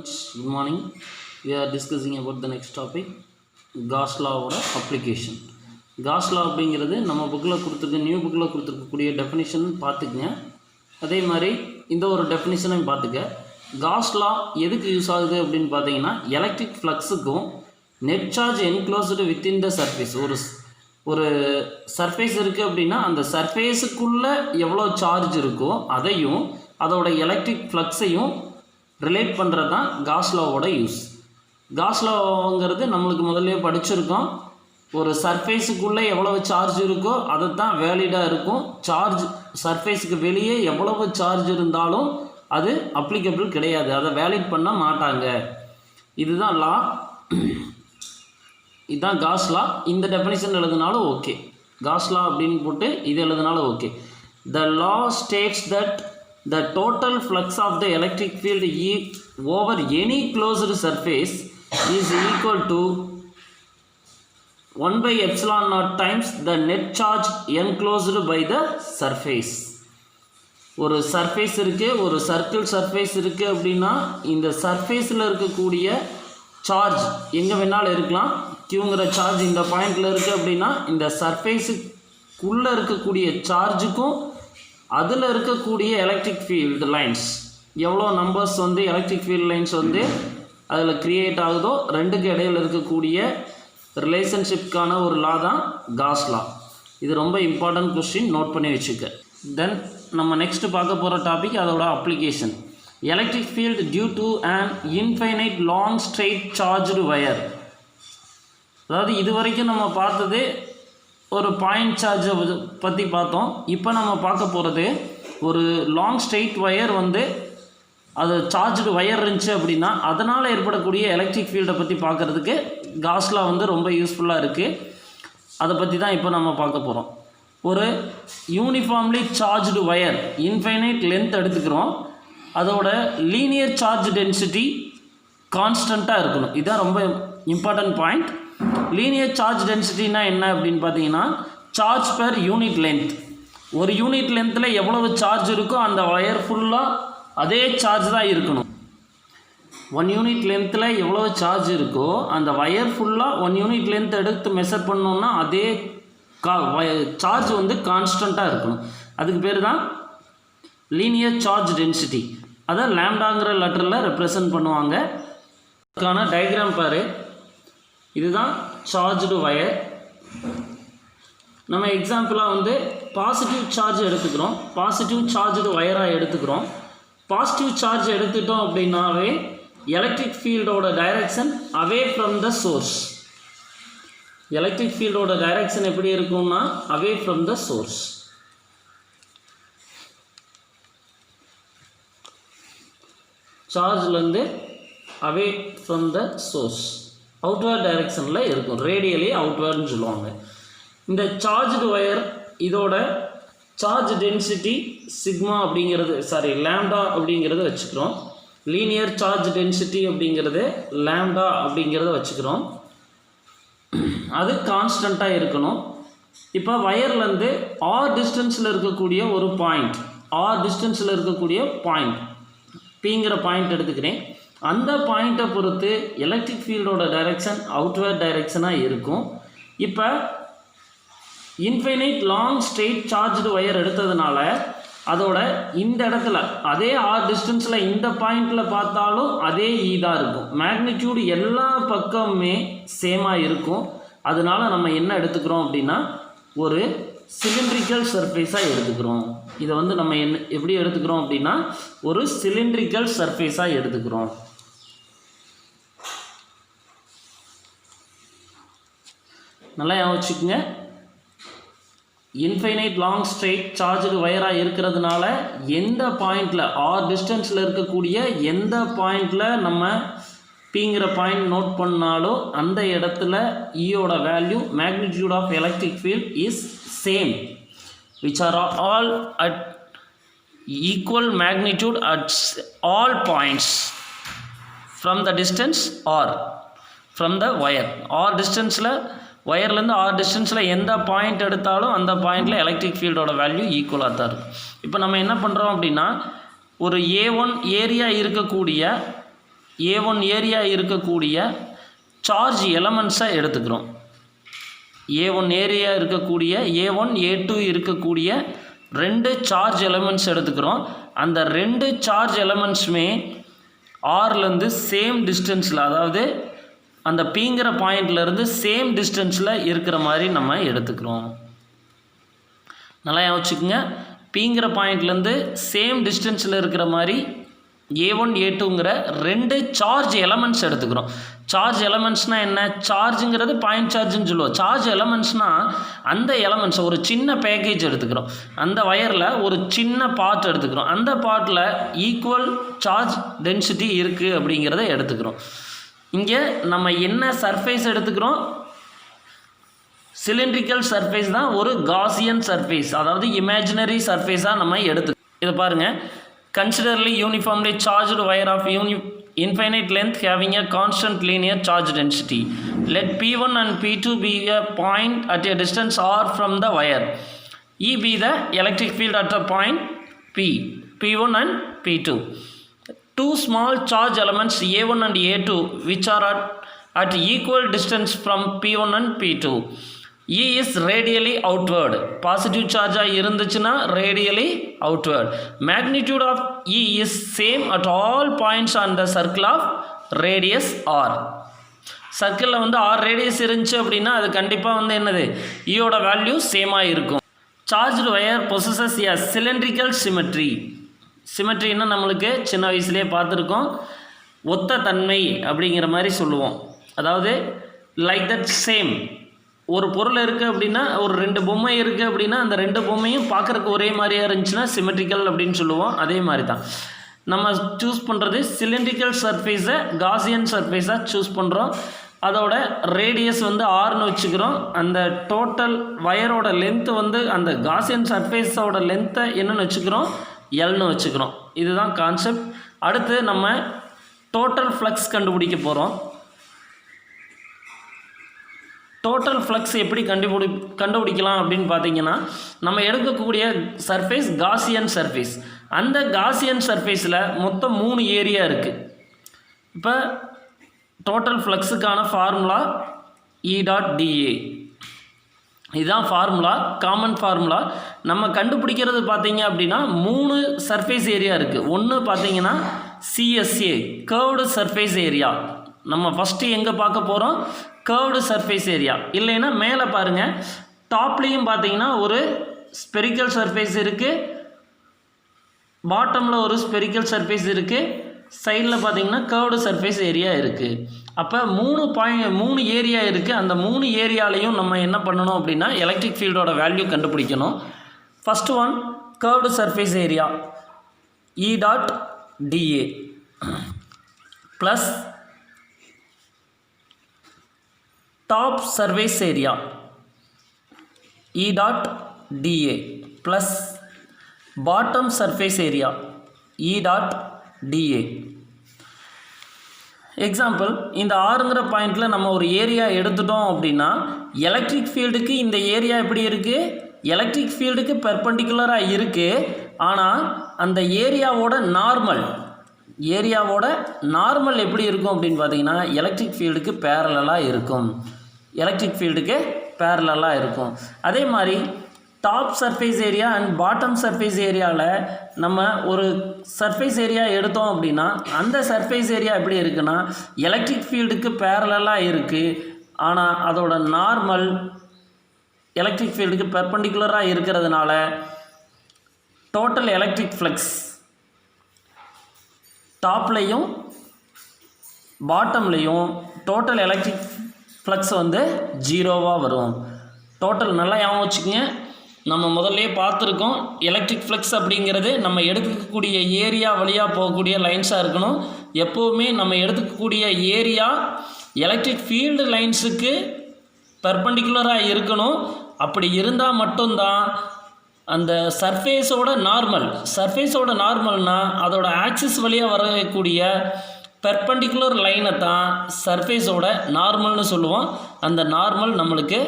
students, good morning. We are discussing about the next topic, Gauss law ஓட application. Gauss law அப்படிங்கிறது நம்ம புக்கில் கொடுத்துருக்க நியூ புக்கில் கொடுத்துருக்கக்கூடிய டெஃபினிஷன் பார்த்துக்குங்க. அதே மாதிரி இந்த ஒரு டெஃபினிஷனையும் பார்த்துக்க. Gauss law எதுக்கு யூஸ் ஆகுது அப்படின்னு பார்த்தீங்கன்னா எலக்ட்ரிக் ஃப்ளக்ஸுக்கும் net charge enclosed within the surface, ஒரு சர்ஃபேஸ் இருக்குது அப்படின்னா அந்த சர்ஃபேஸுக்குள்ளே எவ்வளோ சார்ஜ் இருக்கோ அதையும் அதோட எலக்ட்ரிக் ஃப்ளக்ஸையும் ரிலேட் பண்ணுறது தான் காஸ் லாவோட யூஸ். காஸ் லாங்கிறது நம்மளுக்கு முதல்ல படிச்சிருக்கோம். ஒரு சர்ஃபேஸுக்குள்ளே எவ்வளவு சார்ஜ் இருக்கோ அது தான் வேலிடாக இருக்கும். சார்ஜ் சர்ஃபேஸுக்கு வெளியே எவ்வளவு சார்ஜ் இருந்தாலும் அது அப்ளிகபிள் கிடையாது, அதை வேலிட் பண்ண மாட்டாங்க. இதுதான் லா, இதுதான் காஸ் லா. இந்த டெஃபினிஷன் எழுதினாலும் ஓகே, காஸ் லா அப்படின்னு போட்டு இது எழுதினாலும் okay. The law states that the total flux of the electric field over any closed surface is equal to 1 by epsilon naught times the net charge enclosed by the surface. ஒரு surface இருக்குது, ஒரு circle surface இருக்குது அப்படின்னா இந்த சர்ஃபேஸில் இருக்கக்கூடிய charge எங்கே வேணாலும் இருக்கலாம். கியூங்கிற சார்ஜ் இந்த பாயிண்டில் இருக்குது அப்படின்னா இந்த சர்ஃபேஸுக்குள்ளே இருக்கக்கூடிய சார்ஜுக்கும் அதில் இருக்கக்கூடிய எலக்ட்ரிக் ஃபீல்டு லைன்ஸ் எவ்வளோ நம்பர்ஸ் எலக்ட்ரிக் ஃபீல்டு லைன்ஸ் அதில் க்ரியேட் ஆகுதோ ரெண்டுக்கு இடையில் இருக்கக்கூடிய ரிலேஷன்ஷிப்கான ஒரு லா தான் காஸ் லா. இது ரொம்ப இம்பார்ட்டன்ட் கொஸ்டின், நோட் பண்ணி வச்சுக்க. தென் நம்ம நெக்ஸ்ட்டு பார்க்க போகிற டாபிக் அதோட application. Electric field due to an infinite long straight charged wire. அதாவது இது வரைக்கும் நம்ம பார்த்தது ஒரு பாயிண்ட் சார்ஜை பற்றி பார்த்தோம். இப்போ நம்ம பார்க்க போகிறது ஒரு லாங் ஸ்ட்ரெயிட் ஒயர் அது சார்ஜ்டு ஒயர் இருந்துச்சு அப்படின்னா அதனால் ஏற்படக்கூடிய எலக்ட்ரிக் ஃபீல்டை பற்றி பார்க்குறதுக்கு காஸ் லா ரொம்ப யூஸ்ஃபுல்லாக இருக்குது. அதை பற்றி தான் இப்போ நம்ம பார்க்க போகிறோம். ஒரு uniformly charged wire infinite length எடுத்துக்கிறோம், அதோட லீனியர் சார்ஜ் டென்சிட்டி கான்ஸ்டண்ட்டாக இருக்கணும். இதுதான் ரொம்ப இம்பார்ட்டன்ட் பாயிண்ட். லீனியர் சார்ஜ் டென்சிட்டினா என்ன அப்படின்னு பார்த்தீங்கன்னா சார்ஜ் பெர் யூனிட் லென்த். ஒரு யூனிட் லென்த்தில் எவ்வளவு சார்ஜ் இருக்கோ அந்த ஒயர் ஃபுல்லாக அதே சார்ஜ் தான் இருக்கணும். 1 யூனிட் லென்த்தில் எவ்வளவு சார்ஜ் இருக்கோ அந்த ஒயர் ஃபுல்லாக 1 யூனிட் லென்த் எடுத்து மெஷர் பண்ணோன்னா அதே சார்ஜ் கான்ஸ்டண்ட்டாக இருக்கணும். அதுக்கு பேர் தான் லீனியர் சார்ஜ் டென்சிட்டி. அதை லாம்டாங்கிற லெட்டரில் ரெப்ரசன்ட் பண்ணுவாங்க. அதுக்கான டயக்ராம் பாரு. இதுதான் சார்ஜ்டு ஒயர். நம்ம எக்ஸாம்பிளாக பாசிட்டிவ் சார்ஜ் எடுத்துக்கிறோம், பாசிட்டிவ் சார்ஜ்டு ஒயராக எடுத்துக்கிறோம். பாசிட்டிவ் சார்ஜ் எடுத்துட்டோம் அப்படின்னாவே எலக்ட்ரிக் ஃபீல்டோட direction away from the source. Electric ஃபீல்டோட டைரக்ஷன் எப்படி இருக்கும்னா அவே ஃப்ரம் த சோர்ஸ். சார்ஜ்லேருந்து away from the source outward டைரெக்ஷனில் இருக்கும், ரேடியலி அவுட்வேர்ட்னு சொல்லுவாங்க. இந்த சார்ஜ்டு ஒயர் இதோட சார்ஜ் டென்சிட்டி சிக்மா அப்படிங்கிறது லாம்டா அப்படிங்கிறத வச்சுக்கிறோம். லீனியர் சார்ஜ் டென்சிட்டி அப்படிங்கிறது லாம்டா அப்படிங்கிறத வச்சுக்கிறோம். அது கான்ஸ்டண்ட்டாக இருக்கணும். இப்போ வயர்லேருந்து ஆர் டிஸ்டன்ஸில் இருக்கக்கூடிய ஒரு பாயிண்ட், ஆர் டிஸ்டன்ஸில் இருக்கக்கூடிய பாயிண்ட் பிங்கிற பாயிண்ட் எடுத்துக்கிறேன். அந்த பாயிண்ட்டை பொறுத்து எலக்ட்ரிக் ஃபீல்டோட டைரெக்ஷன் அவுட்வேர்ட் டைரெக்ஷனாக இருக்கும். இப்போ infinite long straight charged wire எடுத்ததுனால அதோட இந்த இடத்துல அதே ஆர் டிஸ்டன்ஸில் இந்த பாயிண்டில் பார்த்தாலும் அதே தான் இருக்கும். மேக்னிடியூடு எல்லா பக்கமுமே சேமாக இருக்கும். அதனால நம்ம என்ன எடுத்துக்கிறோம் அப்படின்னா ஒரு சிலிண்ட்ரிக்கல் சர்ஃபேஸாக எடுத்துக்கிறோம். இதை நம்ம எப்படி எடுத்துக்கிறோம் அப்படின்னா ஒரு சிலிண்ட்ரிக்கல் சர்ஃபேஸாக எடுத்துக்கிறோம். நல்லா யோசிச்சுக்குங்க. இன்ஃபைனைட் லாங் ஸ்ட்ரெயிட் சார்ஜ்டு ஒயராக இருக்கிறதுனால எந்த பாயிண்டில் ஆர் டிஸ்டன்ஸில் இருக்கக்கூடிய எந்த பாயிண்டில் நம்ம பிங்கிற பாயிண்ட் நோட் பண்ணாலும் அந்த இடத்துல ஈயோட value magnitude of electric field is same, which are all at equal magnitude at all points from the distance or from the wire. or distanceல ஒயர்லேருந்து ஆர் டிஸ்டன்ஸில் எந்த பாயிண்ட் எடுத்தாலும் அந்த பாயிண்டில் எலக்ட்ரிக் ஃபீல்டோட வேல்யூ ஈக்குவலாக தான் இருக்கும். இப்போ நம்ம என்ன பண்ணுறோம் அப்படின்னா ஒரு A1 ஏரியா இருக்கக்கூடிய A1 ஏரியா இருக்கக்கூடிய சார்ஜ் எலமெண்ட்ஸை எடுத்துக்கிறோம். A1 ஏரியா இருக்கக்கூடிய A1 A2 இருக்கக்கூடிய 2 சார்ஜ் எலமெண்ட்ஸ் எடுத்துக்கிறோம். அந்த 2 சார்ஜ் எலமெண்ட்ஸுமே ஆர்லேருந்து சேம் டிஸ்டன்ஸில், அதாவது அந்த Pங்கிற பாயிண்ட்லேருந்து சேம் டிஸ்டன்ஸில் இருக்கிற மாதிரி நம்ம எடுத்துக்கிறோம். நல்லா யோசிச்சுக்குங்க. Pங்கிற பாயிண்ட்லேருந்து சேம் டிஸ்டன்ஸில் இருக்கிற மாதிரி A1 A2ங்கிற 2 சார்ஜ் எலமெண்ட்ஸ் எடுத்துக்கிறோம். சார்ஜ் எலமெண்ட்ஸ்னால் என்ன? சார்ஜுங்கிறது பாயிண்ட் சார்ஜுன்னு சொல்லுவோம். சார்ஜ் எலமெண்ட்ஸ்னால் அந்த எலமெண்ட்ஸ் ஒரு சின்ன பேக்கேஜ் எடுத்துக்கிறோம். அந்த வயரில் ஒரு சின்ன பார்ட் எடுத்துக்கிறோம். அந்த பார்ட்டில் ஈக்குவல் சார்ஜ் டென்சிட்டி இருக்குது அப்படிங்கிறத எடுத்துக்கிறோம். இங்கே நம்ம என்ன சர்ஃபேஸ் எடுத்துக்கிறோம்? சிலிண்ட்ரிக்கல் சர்ஃபேஸ் தான் ஒரு காசியன் சர்ஃபேஸ், அதாவது இமேஜினரி சர்ஃபேஸாக நம்ம இதை பாருங்கள். Considerably uniformly charged wire of infinite length having a constant linear charge density. Let P1 and P2 be a point at a distance r from the wire. E be the electric field at a point P, P1 and P2. Two small charge elements A1 and A2 which are at equal distance from P1 and P2. E is radially outward. Positive charge இருந்துச்சுன்னா radially outward. Magnitude of E is same at all points on the circle of radius r. சர்க்கிளில் வந்து r radius இருந்துச்சு அப்படின்னா அது கண்டிப்பாக வந்து என்னது, ஈயோட value சேமாக இருக்கும். சார்ஜ்டு வயர் பொசஸஸ் எ சிலிண்ட்ரிக்கல் சிமெட்ரி. சிமெட்ரின்னா நம்மளுக்கு சின்ன வயசுலேயே பார்த்துருக்கோம். ஒத்த தன்மை அப்படிங்கிற மாதிரி சொல்லுவோம். அதாவது லைக் தட் சேம், ஒரு பொருள் இருக்குது அப்படின்னா, ஒரு 2 பொம்மை இருக்குது அப்படின்னா அந்த 2 பொம்மையும் பார்க்குறக்கு ஒரே மாதிரியாக இருந்துச்சுன்னா சிமெட்ரிக்கல் அப்படின்னு சொல்லுவோம். அதே மாதிரி தான் நம்ம சூஸ் பண்ணுறது சிலிண்ட்ரிக்கல் சர்ஃபேஸை காசியன் சர்ஃபேஸாக சூஸ் பண்ணுறோம். அதோட ரேடியஸ் வந்து ஆர்னு வச்சுக்கிறோம். அந்த டோட்டல் வயரோட லென்த்து வந்து அந்த காசியன் சர்ஃபேஸோட லென்த்தை என்னென்னு வச்சுக்கிறோம்? எல்னு வச்சுக்கிறோம். இதுதான் கான்செப்ட். அடுத்து நம்ம டோட்டல் ஃப்ளக்ஸ் கண்டுபிடிக்க போகிறோம். டோட்டல் ஃப்ளக்ஸ் எப்படி கண்டுபிடிக்கலாம் அப்படின்னு பார்த்தீங்கன்னா, நம்ம எடுக்கக்கூடிய சர்ஃபேஸ் காசியன் சர்ஃபேஸ். அந்த காசியன் சர்ஃபேஸில் மொத்தம் 3 ஏரியா இருக்குது. இப்போ டோட்டல் ஃப்ளக்ஸுக்கான ஃபார்முலா E.dA. இதுதான் ஃபார்முலா, காமன் ஃபார்முலா. நம்ம கண்டுபிடிக்கிறது பார்த்தீங்க அப்படின்னா 3 சர்ஃபேஸ் ஏரியா இருக்குது. ஒன்று பார்த்தீங்கன்னா CSA, கர்வ்டு சர்ஃபேஸ் ஏரியா. நம்ம ஃபஸ்ட்டு எங்கே பார்க்க போகிறோம்? Curved surface area. இல்லைன்னா மேலே பாருங்கள், டாப்லேயும் பார்த்தீங்கன்னா ஒரு ஸ்பெரிக்கல் சர்ஃபேஸ் இருக்குது, பாட்டமில் ஒரு ஸ்பெரிக்கல் சர்ஃபேஸ் இருக்குது, சைடில் பார்த்தீங்கன்னா கர்வ்டு சர்ஃபேஸ் ஏரியா இருக்குது. அப்போ 3 ஏரியா இருக்குது. அந்த 3 ஏரியாலையும் நம்ம என்ன பண்ணணும் அப்படின்னா எலக்ட்ரிக் ஃபீல்டோட வேல்யூ கண்டுபிடிக்கணும். First one curved surface area E.dA plus top surface area E.dA plus bottom surface area E.dA. Example, இந்த ஆறுங்கிற பாயிண்டில் நம்ம ஒரு ஏரியா எடுத்துட்டோம் அப்படின்னா எலக்ட்ரிக் ஃபீல்டுக்கு இந்த ஏரியா எப்படி இருக்குது? எலக்ட்ரிக் ஃபீல்டுக்கு பெர்பெண்டிகுலராக இருக்குது. ஆனால் அந்த ஏரியாவோட நார்மல் எப்படி இருக்கும் அப்படின்னு பார்த்தீங்கன்னா எலக்ட்ரிக் ஃபீல்டுக்கு பேரலாக இருக்கும். அதே மாதிரி top surface area and bottom surface ஏரியாவில் நம்ம ஒரு சர்ஃபேஸ் ஏரியா எடுத்தோம் அப்படின்னா அந்த சர்ஃபேஸ் ஏரியா எப்படி இருக்குன்னா எலக்ட்ரிக் ஃபீல்டுக்கு பேரலாக இருக்குது. ஆனால் அதோட நார்மல் எலக்ட்ரிக் ஃபீல்டுக்கு பெர்பெண்டிகுலராக இருக்கிறதுனால டோட்டல் எலக்ட்ரிக் ஃப்ளக்ஸ் டாப்லேயும் பாட்டம்லேயும் டோட்டல் எலக்ட்ரிக் ஃப்ளக்ஸ் வந்து 0வாக வரும். டோட்டல் நல்லா ஞாபகம் வச்சுக்கோங்க. நம்ம முதல்லே பார்த்துருக்கோம், எலக்ட்ரிக் ஃப்ளக்ஸ் அப்படிங்கிறது நம்ம எடுக்கக்கூடிய ஏரியா வழியாக போகக்கூடிய லைன்ஸாக இருக்கணும். எப்போவுமே நம்ம எடுத்துக்கக்கூடிய ஏரியா எலக்ட்ரிக் ஃபீல்டு லைன்ஸுக்கு பெர்பெண்டிகுலராக இருக்கணும். அப்படி இருந்தால் மட்டும்தான் அந்த சர்ஃபேஸோட நார்மல்னால் அதோட ஆக்சிஸ் வழியாக வரக்கூடிய பெர்பெண்டிகுலர் லைனை தான் சர்ஃபேஸோட நார்மல்னு சொல்லுவோம். அந்த நார்மல் நம்மளுக்கு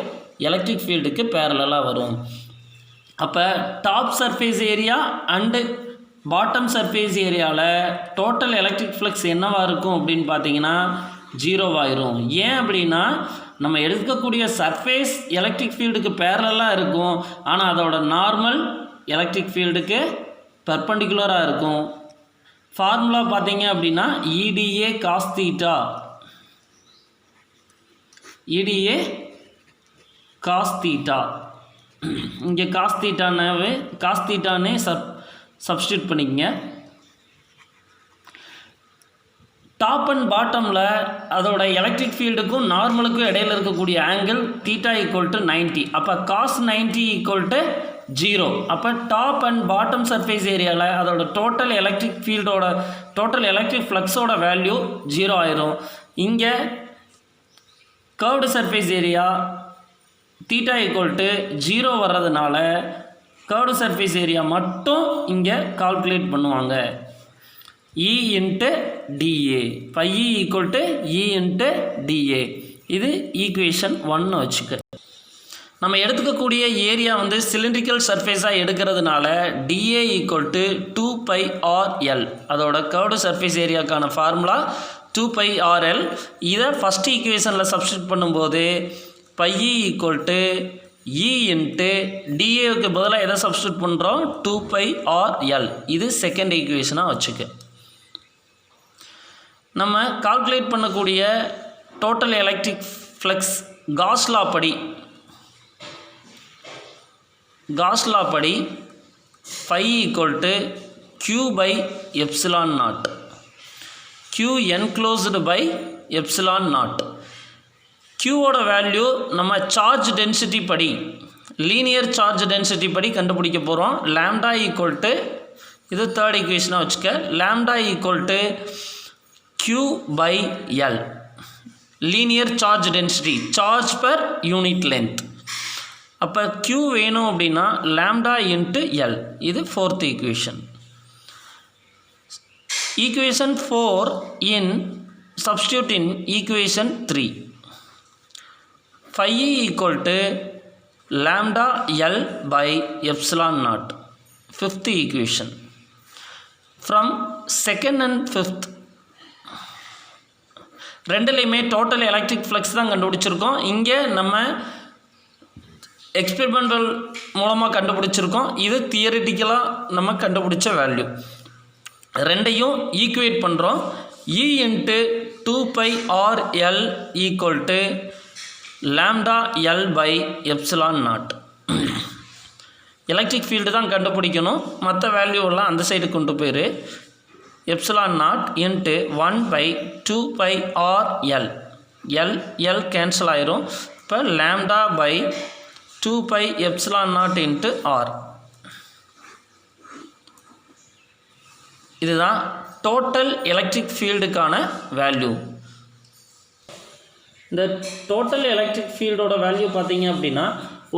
எலக்ட்ரிக் ஃபீல்டுக்கு பேரலாக வரும். அப்போ top surface area and bottom surface ஏரியாவில் டோட்டல் எலக்ட்ரிக் ஃப்ளக்ஸ் என்னவாக இருக்கும் அப்படின்னு பார்த்தீங்கன்னா 0 ஆயிரும். ஏன் அப்படின்னா நம்ம எடுக்கக்கூடிய சர்ஃபேஸ் எலக்ட்ரிக் ஃபீல்டுக்கு பேரலாக இருக்கும், ஆனால் அதோட நார்மல் எலக்ட்ரிக் ஃபீல்டுக்கு பெர்பெண்டிகுலராக இருக்கும். ஃபார்முலா பார்த்தீங்க அப்படின்னா EDA cos theta, EDA cos theta. இங்கே காஸ் தீட்டானே சப்ஸ்டியூட் பண்ணிக்கங்க. டாப் அண்ட் பாட்டமில் அதோட எலக்ட்ரிக் ஃபீல்டுக்கும் நார்மலுக்கும் இடையில் இருக்கக்கூடிய ஆங்கிள் தீட்டா ஈக்குவல் டு 90. அப்போ காஸ் 90 ஈக்குவல் டு 0. அப்போ டாப் அண்ட் பாட்டம் சர்ஃபேஸ் ஏரியாவில் அதோட டோட்டல் எலக்ட்ரிக் ஃப்ளக்ஸோட வேல்யூ 0 ஆயிரும். இங்கே curved surface area theta equal to 0 வர்றதுனால கர்வ்டு சர்ஃபேஸ் ஏரியா மட்டும் இங்கே கால்குலேட் பண்ணுவாங்க. E into DA, phi E equal to E into DA. இது ஈக்குவேஷன் 1 வச்சுக்க. நம்ம எடுத்துக்கக்கூடிய ஏரியா வந்து சிலிண்ட்ரிக்கல் சர்ஃபேஸாக எடுக்கிறதுனால DA ஈக்குவல் டு 2πRL. அதோட கர்வ்டு சர்ஃபேஸ் ஏரியாக்கான ஃபார்முலா 2πRL. இதை ஃபஸ்ட் ஈக்குவேஷனில் சப்ஸ்டியூட் பண்ணும்போது phi E equal to E into DAவுக்கு பதிலாக எதை சப்ஸ்டியூட் பண்ணுறோம்? 2πRL. இது செகண்ட் ஈக்குவேஷனாக வச்சுக்க. நம்ம கால்குலேட் பண்ணக்கூடிய total electric flux Gauss law படி phi equal to Q by epsilon naught, Q enclosed by epsilon naught. Qவோட வேல்யூ நம்ம சார்ஜ் டென்சிட்டி படி, லீனியர் சார்ஜ் டென்சிட்டி படி கண்டுபிடிக்க போகிறோம். லாம்டா ஈக்குவல் டு, இது தேர்ட் ஈக்குவேஷனாக வச்சுக்க, lambda equal to Q by L, linear charge density, charge per unit length. அப்போ Q வேணும் அப்படின்னா லாம்டா இன்ட்டு L. இது fourth equation. Equation 4 in substitute in equation 3. phi E equal to lambda L by epsilon not. Fifth equation. From second and fifth ரெண்டுலேயுமே total electric flux தான் கண்டுபிடிச்சிருக்கோம். இங்கே நம்ம experimental மூலமாக கண்டுபிடிச்சிருக்கோம். இது தியரிட்டிக்கலாக நம்ம கண்டுபிடிச்ச வேல்யூ. ரெண்டையும் ஈக்குவேட் பண்ணுறோம். E into 2πRL equal to lambda L by epsilon naught. Electric field தான் கண்டுபிடிக்கணும், மற்ற வேல்யூவெல்லாம் அந்த சைடு கொண்டு போயிரு. Epsilon naught into 1/2πRL. L cancel ஆயிரும். இப்போ lambda by 2π epsilon naught into R. இதுதான் டோட்டல் எலக்ட்ரிக் ஃபீல்டுக்கான வேல்யூ. இந்த டோட்டல் எலக்ட்ரிக் ஃபீல்டோட வேல்யூ பார்த்தீங்க அப்படின்னா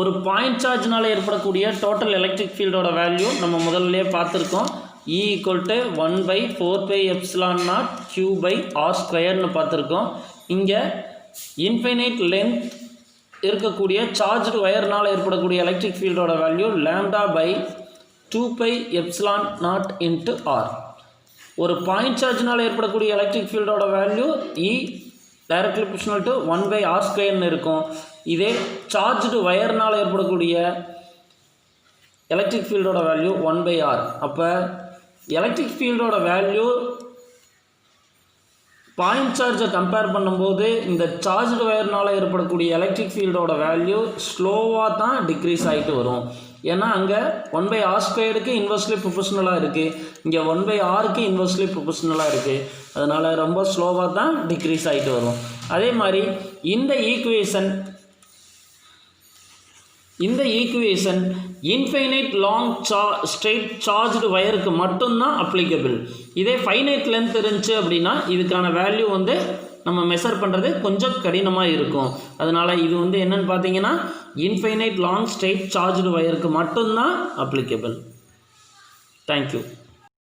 ஒரு பாயிண்ட் சார்ஜ்னால் ஏற்படக்கூடிய டோட்டல் எலக்ட்ரிக் ஃபீல்டோட வேல்யூ நம்ம முதல்லையே பார்த்துருக்கோம். E ஈக்குவல் டு 1/4πε0 Q/R² பார்த்துருக்கோம். இங்கே இன்ஃபைனைட் லென்த் இருக்கக்கூடிய சார்ஜ்டு ஒயர்னால் ஏற்படக்கூடிய எலக்ட்ரிக் ஃபீல்டோட value lambda by 2πε0 into R. ஒரு பாயிண்ட் சார்ஜ்னால் ஏற்படக்கூடிய எலக்ட்ரிக் ஃபீல்டோட value E directly proportional to 1/R² இருக்கும். இதே சார்ஜ்டு ஒயர்னால் ஏற்படக்கூடிய எலக்ட்ரிக் ஃபீல்டோட வேல்யூ 1/R. அப்போ எலக்ட்ரிக் ஃபீல்டோட வேல்யூ பாயிண்ட் சார்ஜை கம்பேர் பண்ணும்போது இந்த சார்ஜ்டு ஒயர்னால் ஏற்படக்கூடிய எலக்ட்ரிக் ஃபீல்டோட வேல்யூ ஸ்லோவாக தான் டிக்ரீஸ் ஆகிட்டு வரும். ஏன்னா அங்கே 1/R² இன்வெர்ஸ்லி ப்ரொபோர்ஷனலாக இருக்குது, இங்கே 1/Rக்கு இன்வெர்ஸ்லி ப்ரொபோர்ஷனலாக இருக்குது. அதனால் ரொம்ப ஸ்லோவாக தான் டிக்ரீஸ் ஆகிட்டு வரும். அதே மாதிரி இந்த equation infinite long straight charged ஒயருக்கு மட்டும்தான் அப்ளிகபிள். இதே ஃபைனைட் லென்த் இருந்துச்சு அப்படின்னா இதுக்கான வேல்யூ வந்து நம்ம மெஷர் பண்ணுறது கொஞ்சம் கடினமாக இருக்கும். அதனால் இது வந்து என்னென்னு பார்த்தீங்கன்னா இன்ஃபைனைட் லாங் ஸ்ட்ரெயிட் சார்ஜ்டு ஒயருக்கு மட்டும்தான் அப்ளிகபிள். தேங்க்யூ.